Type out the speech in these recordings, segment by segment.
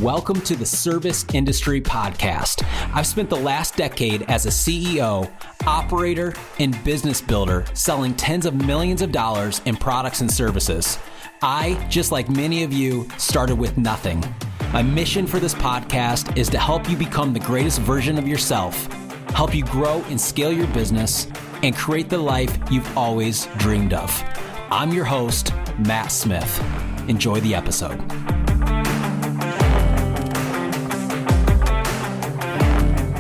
Welcome to the Service Industry Podcast. I've spent the last decade as a CEO, operator, and business builder selling tens of millions of dollars in products and services. I, just like many of you, started with nothing. My mission for this podcast is to help you become the greatest version of yourself, help you grow and scale your business, and create the life you've always dreamed of. I'm your host, Matt Smith. Enjoy the episode.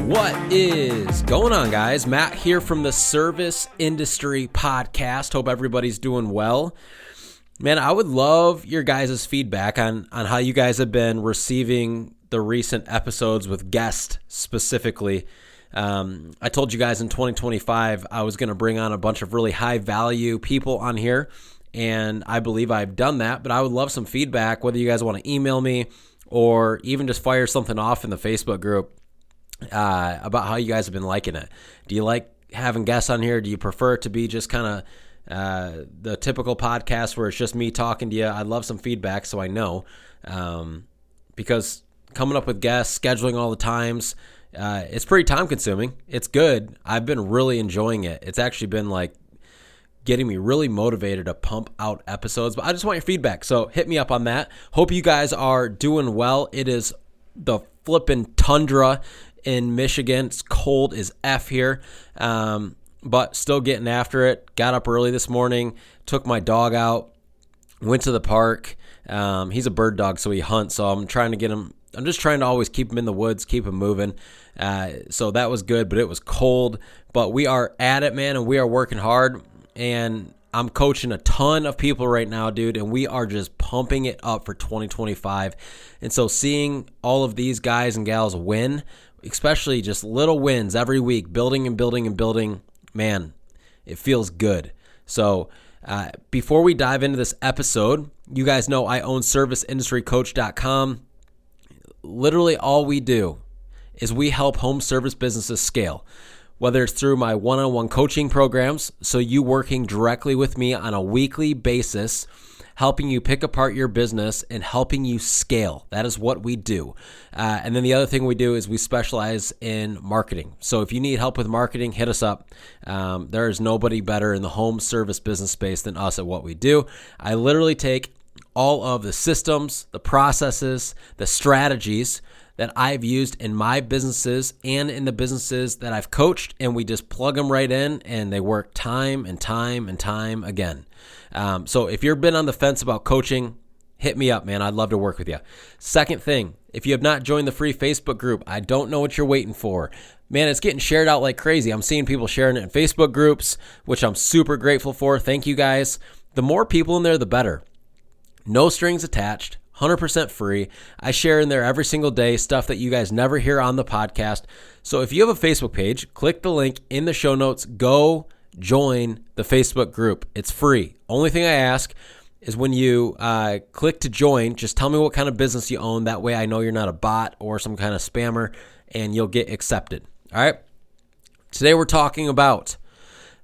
What is going on, guys? Matt here from the Service Industry Podcast. Hope everybody's doing well. Man, I would love your guys' feedback on how you guys have been receiving the recent episodes with guests specifically. I told you guys in 2025 I was going to bring on a bunch of really high-value people on here, and I believe I've done that, but I would love some feedback, whether you guys want to email me or even just fire something off in the Facebook group. About how you guys have been liking it. Do you like having guests on here? Do you prefer it to be just kind of the typical podcast where it's just me talking to you? I'd love some feedback so I know, because coming up with guests, scheduling all the times, it's pretty time consuming. It's good. I've been really enjoying it. It's actually been like getting me really motivated to pump out episodes, but I just want your feedback. So hit me up on that. Hope you guys are doing well. It is the flippin' tundra in Michigan. It's cold as F here, but still getting after it. Got up early this morning, took my dog out, went to the park. He's a bird dog, so he hunts, so I'm trying to get him. I'm just trying to always keep him in the woods, keep him moving. So that was good, but it was cold. But we are at it, man, and we are working hard. And I'm coaching a ton of people right now, dude, and we are just pumping it up for 2025. And so seeing all of these guys and gals win, especially just little wins every week, building and building and building, man, it feels good. So before we dive into this episode, you guys know I own serviceindustrycoach.com. Literally all we do is we help home service businesses scale, whether it's through my one-on-one coaching programs, so you working directly with me on a weekly basis, helping you pick apart your business and helping you scale. That is what we do. And then the other thing we do is we specialize in marketing. So if you need help with marketing, hit us up. There is nobody better in the home service business space than us at what we do. I literally take all of the systems, the processes, the strategies that I've used in my businesses and in the businesses that I've coached, and we just plug them right in, and they work time and time and time again. So if you've been on the fence about coaching, hit me up, man. I'd love to work with you. Second thing, if you have not joined the free Facebook group, I don't know what you're waiting for. Man, it's getting shared out like crazy. I'm seeing people sharing it in Facebook groups, which I'm super grateful for. Thank you guys. The more people in there, the better. No strings attached. 100% free. I share in there every single day stuff that you guys never hear on the podcast. So if you have a Facebook page, click the link in the show notes. Go join the Facebook group. It's free. Only thing I ask is when you click to join, just tell me what kind of business you own. That way I know you're not a bot or some kind of spammer, and you'll get accepted. All right. Today we're talking about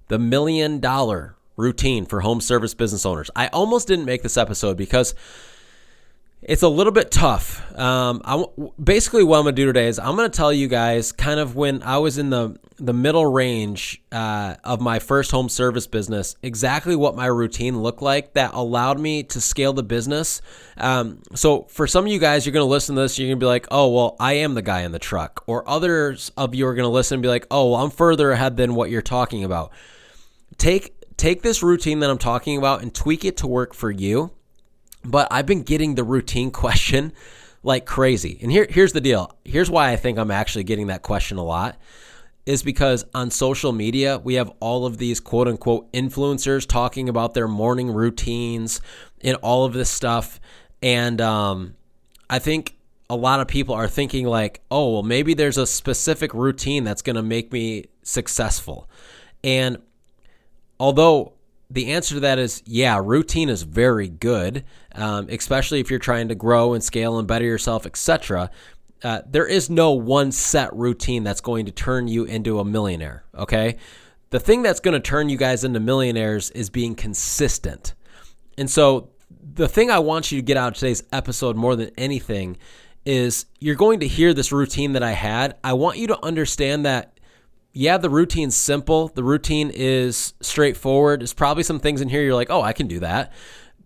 the $1 million routine for home service business owners. I almost didn't make this episode because it's a little bit tough. Basically, what I'm going to do today is I'm going to tell you guys kind of when I was in the middle range of my first home service business, exactly what my routine looked like that allowed me to scale the business. So for some of you guys, you're going to listen to this, you're going to be like, oh, well, I am the guy in the truck. Or others of you are going to listen and be like, oh, well, I'm further ahead than what you're talking about. Take this routine that I'm talking about and tweak it to work for you. But I've been getting the routine question like crazy. And here's the deal. Here's why I think I'm actually getting that question a lot is because on social media, we have all of these quote unquote influencers talking about their morning routines and all of this stuff. And I think a lot of people are thinking like, oh, well, maybe there's a specific routine that's going to make me successful. And although the answer to that is, yeah, routine is very good, especially if you're trying to grow and scale and better yourself, etc. There is no one set routine that's going to turn you into a millionaire, okay? The thing that's going to turn you guys into millionaires is being consistent. And so the thing I want you to get out of today's episode more than anything is you're going to hear this routine that I had. I want you to understand that, yeah, the routine's simple. The routine is straightforward. There's probably some things in here you're like, oh, I can do that.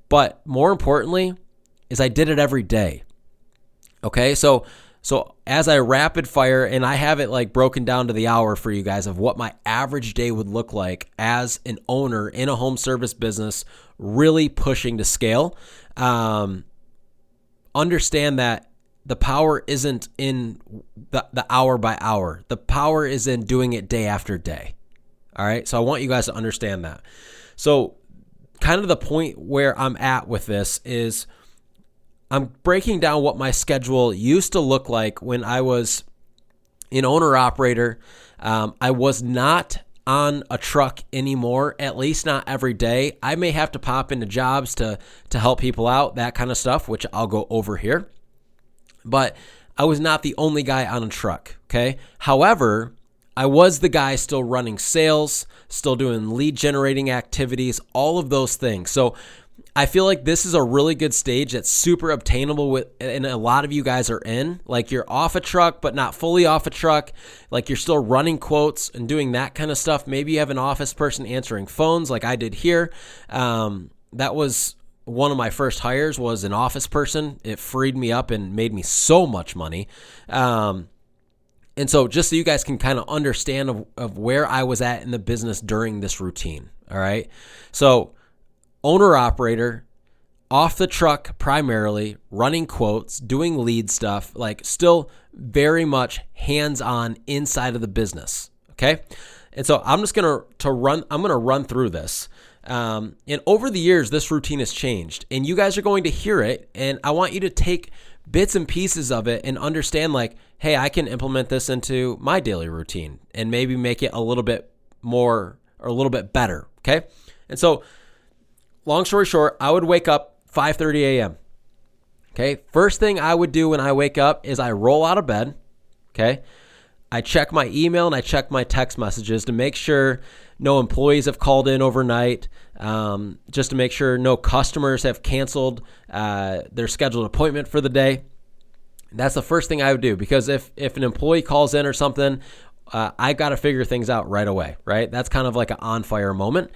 But more importantly is I did it every day. Okay, so as I rapid fire, and I have it like broken down to the hour for you guys of what my average day would look like as an owner in a home service business, really pushing to scale. Understand that the power isn't in the hour by hour. The power is in doing it day after day. All right, so I want you guys to understand that. So kind of the point where I'm at with this is I'm breaking down what my schedule used to look like when I was an owner-operator. I was not on a truck anymore, at least not every day. I may have to pop into jobs to help people out, that kind of stuff, which I'll go over here. But I was not the only guy on a truck, okay? However, I was the guy still running sales, still doing lead generating activities, all of those things. So I feel like this is a really good stage that's super obtainable with, and a lot of you guys are in. Like you're off a truck, but not fully off a truck. Like you're still running quotes and doing that kind of stuff. Maybe you have an office person answering phones like I did here. That was one of my first hires, was an office person. It freed me up and made me so much money. And so just so you guys can kind of understand of where I was at in the business during this routine. All right. So owner-operator, off the truck primarily, running quotes, doing lead stuff, like still very much hands-on inside of the business, okay? And so I'm just going to run through this. And over the years, this routine has changed, and you guys are going to hear it, and I want you to take bits and pieces of it and understand like, hey, I can implement this into my daily routine and maybe make it a little bit more or a little bit better, okay? And so long story short, I would wake up 5:30 a.m. Okay. First thing I would do when I wake up is I roll out of bed. Okay. I check my email and I check my text messages to make sure no employees have called in overnight, just to make sure no customers have canceled their scheduled appointment for the day. That's the first thing I would do, because if an employee calls in or something, I got to figure things out right away, right? That's kind of like an on fire moment.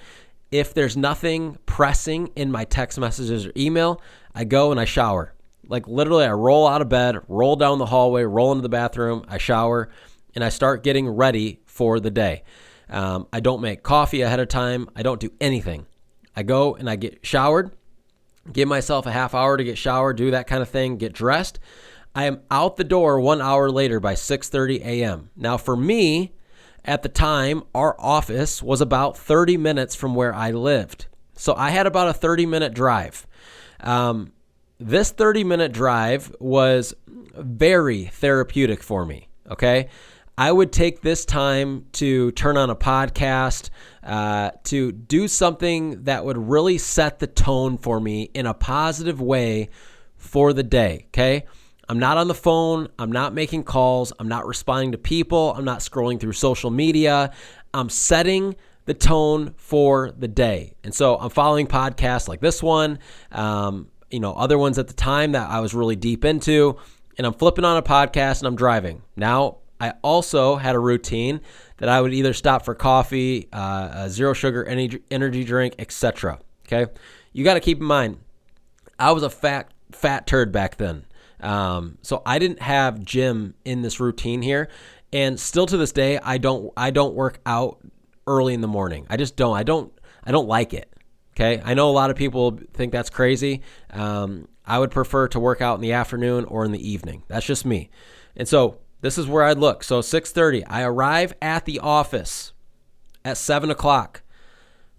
If there's nothing pressing in my text messages or email, I go and I shower. Like literally I roll out of bed, roll down the hallway, roll into the bathroom, I shower, and I start getting ready for the day. I don't make coffee ahead of time. I don't do anything. I go and I get showered, give myself a half hour to get showered, do that kind of thing, get dressed. I am out the door 1 hour later by 6:30 a.m. Now for me, at the time, our office was about 30 minutes from where I lived. So I had about a 30-minute drive. This 30-minute drive was very therapeutic for me, okay? I would take this time to turn on a podcast, to do something that would really set the tone for me in a positive way for the day, okay? I'm not on the phone. I'm not making calls. I'm not responding to people. I'm not scrolling through social media. I'm setting the tone for the day. And so I'm following podcasts like this one, other ones at the time that I was really deep into, and I'm flipping on a podcast and I'm driving. Now, I also had a routine that I would either stop for coffee, a zero sugar energy drink, etc. Okay. You got to keep in mind, I was a fat turd back then. So I didn't have gym in this routine here, and still to this day, I don't work out early in the morning. I just don't. I don't like it. Okay. I know a lot of people think that's crazy. I would prefer to work out in the afternoon or in the evening. That's just me. And so this is where I'd look. So 6:30, I arrive at the office at 7 o'clock.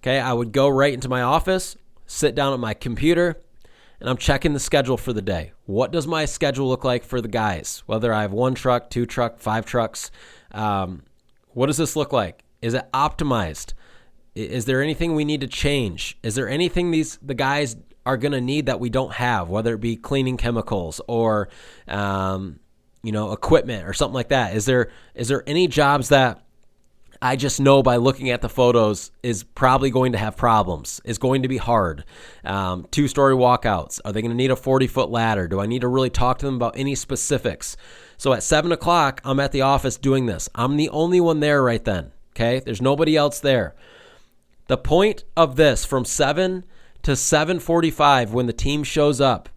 Okay. I would go right into my office, sit down at my computer, and I'm checking the schedule for the day. What does my schedule look like for the guys? Whether I have 1 truck, 2 truck, 5 trucks. What does this look like? Is it optimized? Is there anything we need to change? Is there anything the guys are going to need that we don't have, whether it be cleaning chemicals or, equipment or something like that? Is there any jobs that I just know by looking at the photos is probably going to have problems, is going to be hard. 2-story walkouts. Are they going to need a 40-foot ladder? Do I need to really talk to them about any specifics? So at 7 o'clock, I'm at the office doing this. I'm the only one there right then, okay? There's nobody else there. The point of this from 7 to 7:45 when the team shows up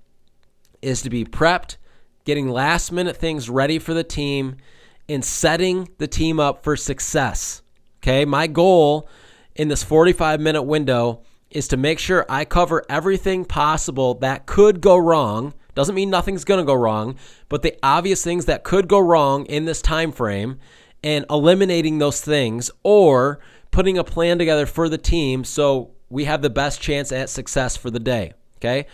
is to be prepped, getting last-minute things ready for the team, and setting the team up for success, okay? My goal in this 45-minute window is to make sure I cover everything possible that could go wrong. Doesn't mean nothing's going to go wrong, but the obvious things that could go wrong in this time frame and eliminating those things or putting a plan together for the team so we have the best chance at success for the day, okay?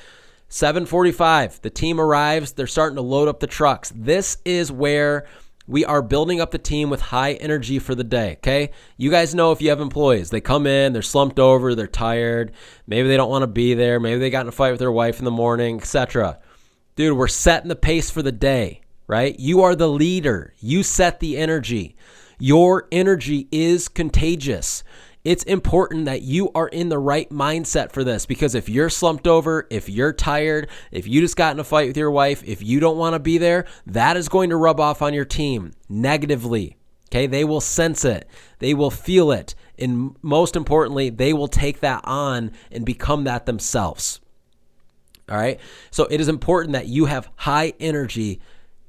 7:45, the team arrives. They're starting to load up the trucks. This is where we are building up the team with high energy for the day, okay? You guys know if you have employees, they come in, they're slumped over, they're tired, maybe they don't want to be there, maybe they got in a fight with their wife in the morning, etc. Dude, we're setting the pace for the day, right? You are the leader. You set the energy. Your energy is contagious. It's important that you are in the right mindset for this because if you're slumped over, if you're tired, if you just got in a fight with your wife, if you don't want to be there, that is going to rub off on your team negatively. Okay, they will sense it. They will feel it. And most importantly, they will take that on and become that themselves. All right. So it is important that you have high energy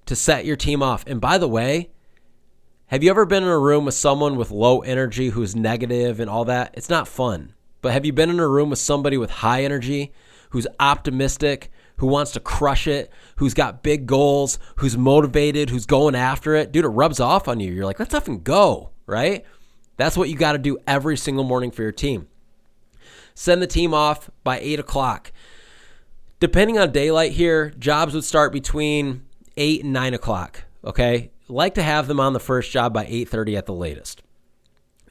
to set your team off. And by the way, have you ever been in a room with someone with low energy who's negative and all that? It's not fun. But have you been in a room with somebody with high energy, who's optimistic, who wants to crush it, who's got big goals, who's motivated, who's going after it? Dude, it rubs off on you. You're like, let's effing go, right? That's what you got to do every single morning for your team. Send the team off by 8 o'clock. Depending on daylight here, jobs would start between 8 and 9 o'clock, okay? Like to have them on the first job by 8:30 at the latest.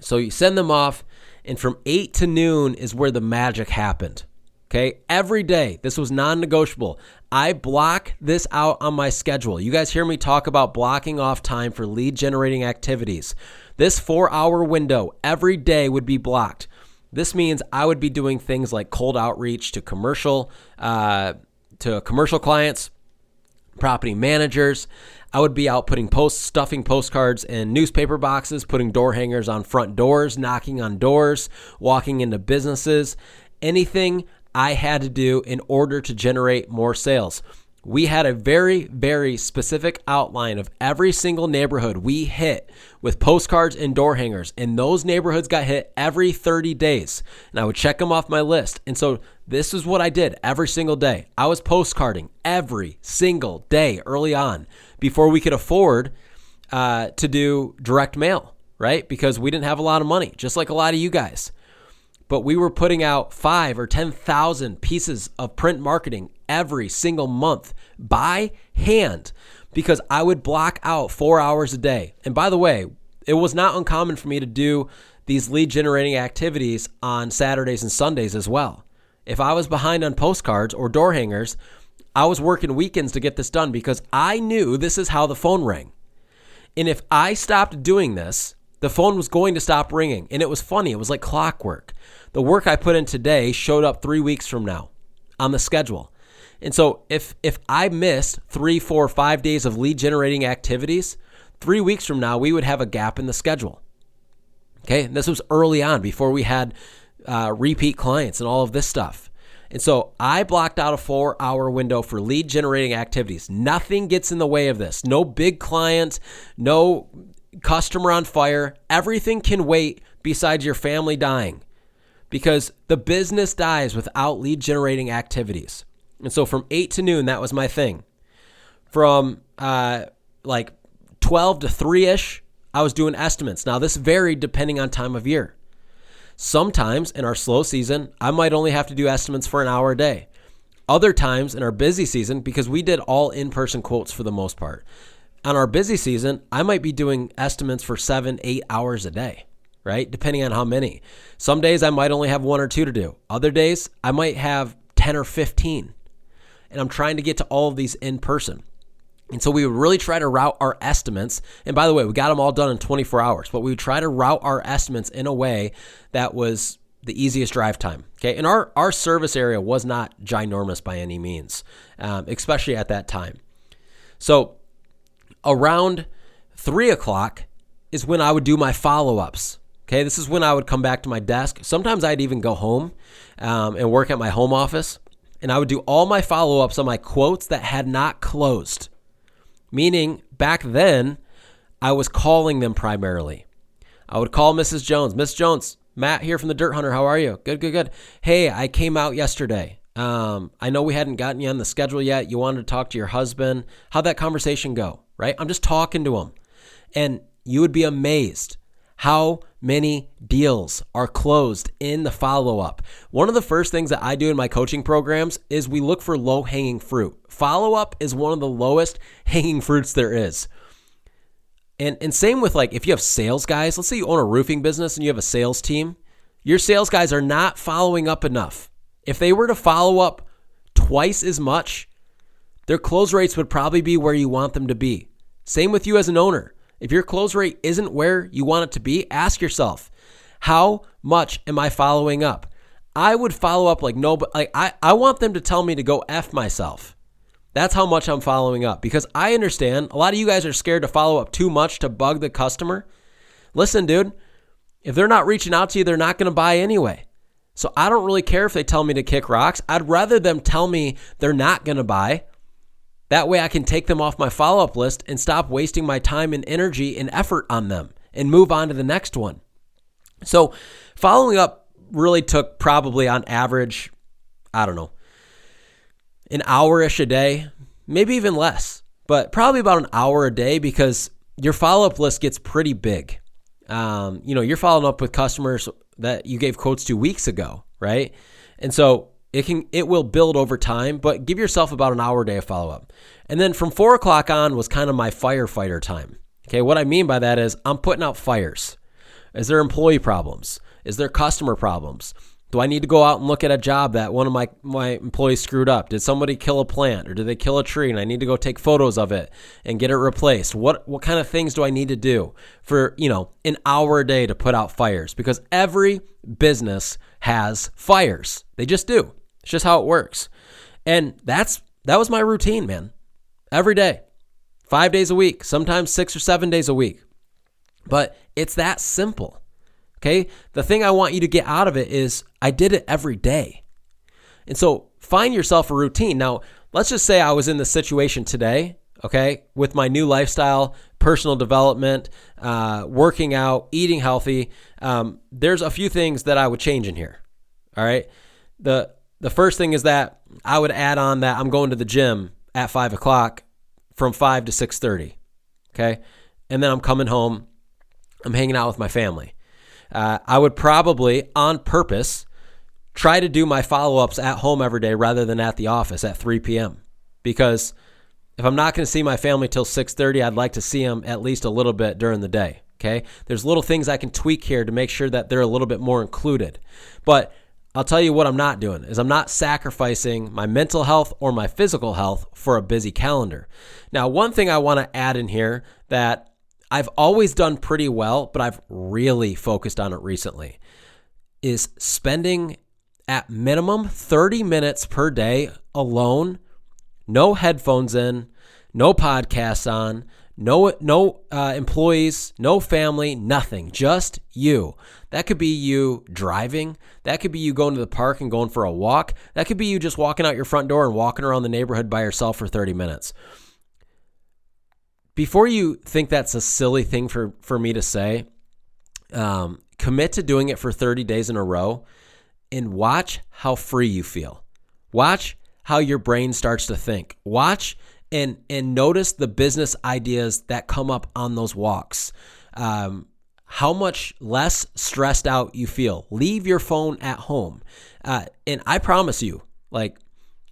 So you send them off, and from 8 to noon is where the magic happened. Okay, every day, this was non-negotiable. I block this out on my schedule. You guys hear me talk about blocking off time for lead generating activities. This 4-hour window every day would be blocked. This means I would be doing things like cold outreach to commercial clients, property managers. I would be out stuffing postcards in newspaper boxes, putting door hangers on front doors, knocking on doors, walking into businesses, anything I had to do in order to generate more sales. We had a very, very specific outline of every single neighborhood we hit with postcards and door hangers, and those neighborhoods got hit every 30 days, and I would check them off my list. And so this is what I did every single day. I was postcarding every single day early on before we could afford to do direct mail, right? Because we didn't have a lot of money, just like a lot of you guys. But we were putting out 5,000 or 10,000 pieces of print marketing every single month by hand because I would block out 4 hours a day. And by the way, it was not uncommon for me to do these lead generating activities on Saturdays and Sundays as well. If I was behind on postcards or door hangers, I was working weekends to get this done because I knew this is how the phone rang. And if I stopped doing this, the phone was going to stop ringing. And it was funny. It was like clockwork. The work I put in today showed up 3 weeks from now on the schedule. And so if I missed 3, 4, 5 days of lead generating activities, 3 weeks from now, we would have a gap in the schedule. Okay. And this was early on before we had repeat clients and all of this stuff. And so I blocked out a 4-hour window for lead generating activities. Nothing gets in the way of this. No big client, no customer on fire. Everything can wait besides your family dying because the business dies without lead generating activities. And so from 8 to noon, that was my thing. From like 12 to 3-ish, I was doing estimates. Now this varied depending on time of year. Sometimes in our slow season, I might only have to do estimates for an hour a day. Other times in our busy season, because we did all in-person quotes for the most part, on our busy season, I might be doing estimates for 7, 8 hours a day, right? Depending on how many. Some days I might only have 1 or 2 to do. Other days I might have 10 or 15. And I'm trying to get to all of these in person. And so we would really try to route our estimates. And by the way, we got them all done in 24 hours, but we would try to route our estimates in a way that was the easiest drive time. Okay. And our service area was not ginormous by any means, especially at that time. So around 3 o'clock is when I would do my follow-ups. Okay. This is when I would come back to my desk. Sometimes I'd even go home and work at my home office. And I would do all my follow-ups on my quotes that had not closed. Meaning back then, I was calling them primarily. I would call Mrs. Jones. Miss Jones, Matt here from the Dirt Hunter. How are you? Good. Hey, I came out yesterday. I know we hadn't gotten you on the schedule yet. You wanted to talk to your husband. How'd that conversation go? Right? I'm just talking to him. And you would be amazed how many deals are closed in the follow-up. One of the first things that I do in my coaching programs is we look for low-hanging fruit. Follow-up is one of the lowest hanging fruits there is. And same with like if you have sales guys, let's say you own a roofing business and you have a sales team, your sales guys are not following up enough. If they were to follow up twice as much, their close rates would probably be where you want them to be. Same with you as an owner. If your close rate isn't where you want it to be, ask yourself, how much am I following up? I would follow up like no, but like I want them to tell me to go F myself. That's how much I'm following up, because I understand a lot of you guys are scared to follow up too much to bug the customer. Listen, dude, if they're not reaching out to you, they're not going to buy anyway. So I don't really care if they tell me to kick rocks. I'd rather them tell me they're not going to buy. That way I can take them off my follow-up list and stop wasting my time and energy and effort on them and move on to the next one. So following up really took probably on average, I don't know, an hour-ish a day, maybe even less, but probably about an hour a day, because your follow-up list gets pretty big. You're following up with customers that you gave quotes to weeks ago, right? And so it will build over time, but give yourself about an hour a day of follow-up. And then from 4 o'clock on was kind of my firefighter time. Okay, what I mean by that is I'm putting out fires. Is there employee problems? Is there customer problems? Do I need to go out and look at a job that one of my employees screwed up? Did somebody kill a plant, or did they kill a tree and I need to go take photos of it and get it replaced? What kind of things do I need to do for, an hour a day to put out fires? Because every business has fires. They just do. It's just how it works. And that was my routine, man. Every day, 5 days a week, sometimes 6 or 7 days a week. But it's that simple. Okay? The thing I want you to get out of it is I did it every day. And so find yourself a routine. Now, let's just say I was in this situation today, okay, with my new lifestyle, personal development, working out, eating healthy. There's a few things that I would change in here. All right? The first thing is that I would add on that I'm going to the gym at 5 o'clock from 5 to 6:30. Okay? And then I'm coming home. I'm hanging out with my family. I would probably, on purpose, try to do my follow-ups at home every day rather than at the office at 3 p.m. Because if I'm not going to see my family till 6:30, I'd like to see them at least a little bit during the day. Okay? There's little things I can tweak here to make sure that they're a little bit more included. But I'll tell you what I'm not doing is I'm not sacrificing my mental health or my physical health for a busy calendar. Now, one thing I want to add in here that I've always done pretty well, but I've really focused on it recently, is spending at minimum 30 minutes per day alone, no headphones in, no podcasts on, no employees, no family, nothing, just you. That could be you driving. That could be you going to the park and going for a walk. That could be you just walking out your front door and walking around the neighborhood by yourself for 30 minutes. Before you think that's a silly thing for me to say, commit to doing it for 30 days in a row and watch how free you feel. Watch how your brain starts to think. Watch and notice the business ideas that come up on those walks. How much less stressed out you feel. Leave your phone at home. And I promise you, like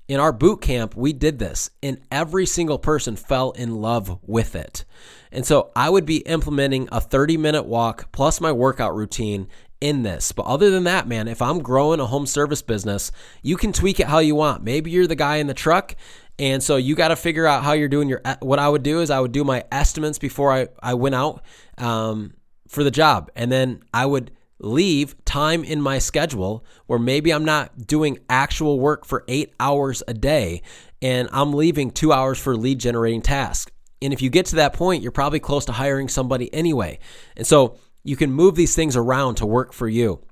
in our boot camp, we did this and every single person fell in love with it. And so I would be implementing a 30-minute walk plus my workout routine in this. But other than that, man, if I'm growing a home service business, you can tweak it how you want. Maybe you're the guy in the truck, and so you got to figure out how you're doing what I would do is I would do my estimates before I went out for the job. And then I would leave time in my schedule where maybe I'm not doing actual work for 8 hours a day, and I'm leaving 2 hours for lead generating tasks. And if you get to that point, you're probably close to hiring somebody anyway. And so you can move these things around to work for you.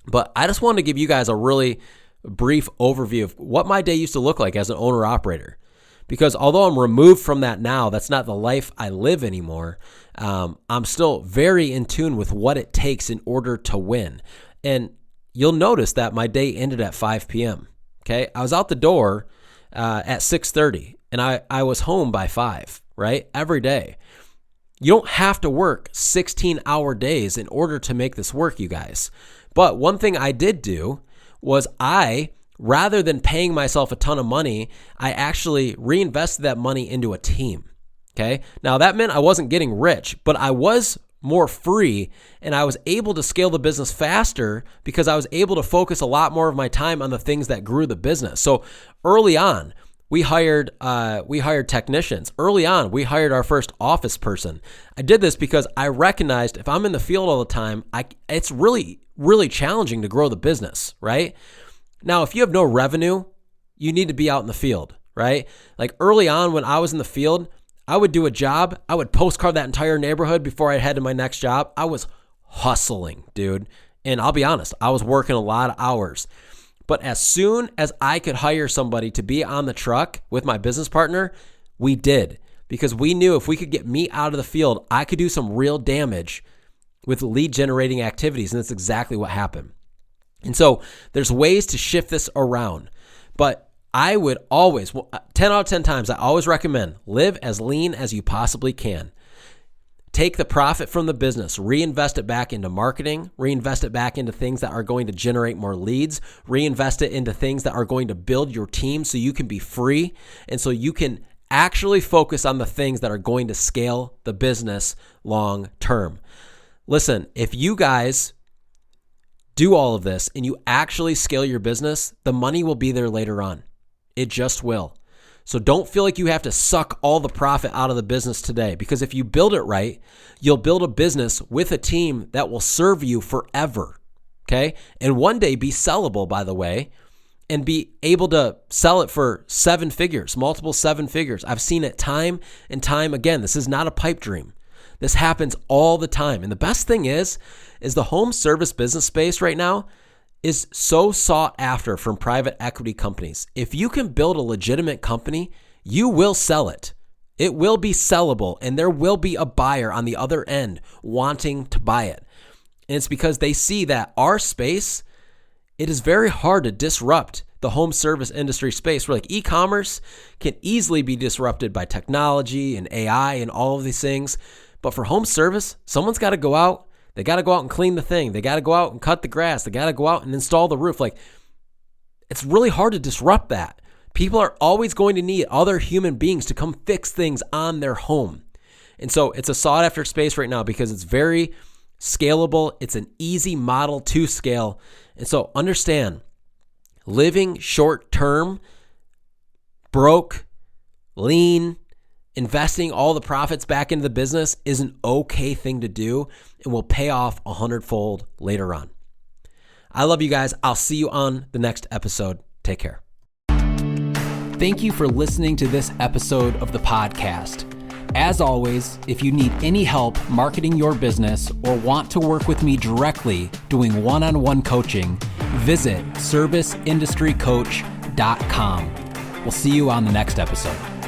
But I just wanted to give you guys a really brief overview of what my day used to look like as an owner-operator. Because although I'm removed from that now, that's not the life I live anymore. I'm still very in tune with what it takes in order to win. And you'll notice that my day ended at 5 p.m. Okay, I was out the door at 6:30, and I was home by 5, right? Every day. You don't have to work 16-hour days in order to make this work, you guys. But one thing I did do was rather than paying myself a ton of money, I actually reinvested that money into a team. Okay. Now that meant I wasn't getting rich, but I was more free, and I was able to scale the business faster because I was able to focus a lot more of my time on the things that grew the business. So early on, we hired technicians. Early on, we hired our first office person. I did this because I recognized if I'm in the field all the time, it's really, really challenging to grow the business, right? Now, if you have no revenue, you need to be out in the field, right? Like early on when I was in the field, I would do a job. I would postcard that entire neighborhood before I'd head to my next job. I was hustling, dude. And I'll be honest, I was working a lot of hours. But as soon as I could hire somebody to be on the truck with my business partner, we did. Because we knew if we could get me out of the field, I could do some real damage with lead generating activities. And that's exactly what happened. And so there's ways to shift this around. But I would always, 10 out of 10 times, I always recommend live as lean as you possibly can. Take the profit from the business, reinvest it back into marketing, reinvest it back into things that are going to generate more leads, reinvest it into things that are going to build your team so you can be free and so you can actually focus on the things that are going to scale the business long term. Listen, if you guys do all of this and you actually scale your business, the money will be there later on. It just will. So don't feel like you have to suck all the profit out of the business today, because if you build it right, you'll build a business with a team that will serve you forever, okay? And one day be sellable, by the way, and be able to sell it for 7 figures, multiple 7 figures. I've seen it time and time again. This is not a pipe dream. This happens all the time. And the best thing is the home service business space right now is so sought after from private equity companies. If you can build a legitimate company, you will sell it. It will be sellable, and there will be a buyer on the other end wanting to buy it. And it's because they see that our space, it is very hard to disrupt the home service industry space. Where like e-commerce can easily be disrupted by technology and AI and all of these things. But for home service, someone's got to go out. They got to go out and clean the thing. They got to go out and cut the grass. They got to go out and install the roof. Like, it's really hard to disrupt that. People are always going to need other human beings to come fix things on their home. And so it's a sought after space right now because it's very scalable. It's an easy model to scale. And so understand, living short term, broke, lean, investing all the profits back into the business is an okay thing to do and will pay off 100-fold later on. I love you guys. I'll see you on the next episode. Take care. Thank you for listening to this episode of the podcast. As always, if you need any help marketing your business or want to work with me directly doing one-on-one coaching, visit serviceindustrycoach.com. We'll see you on the next episode.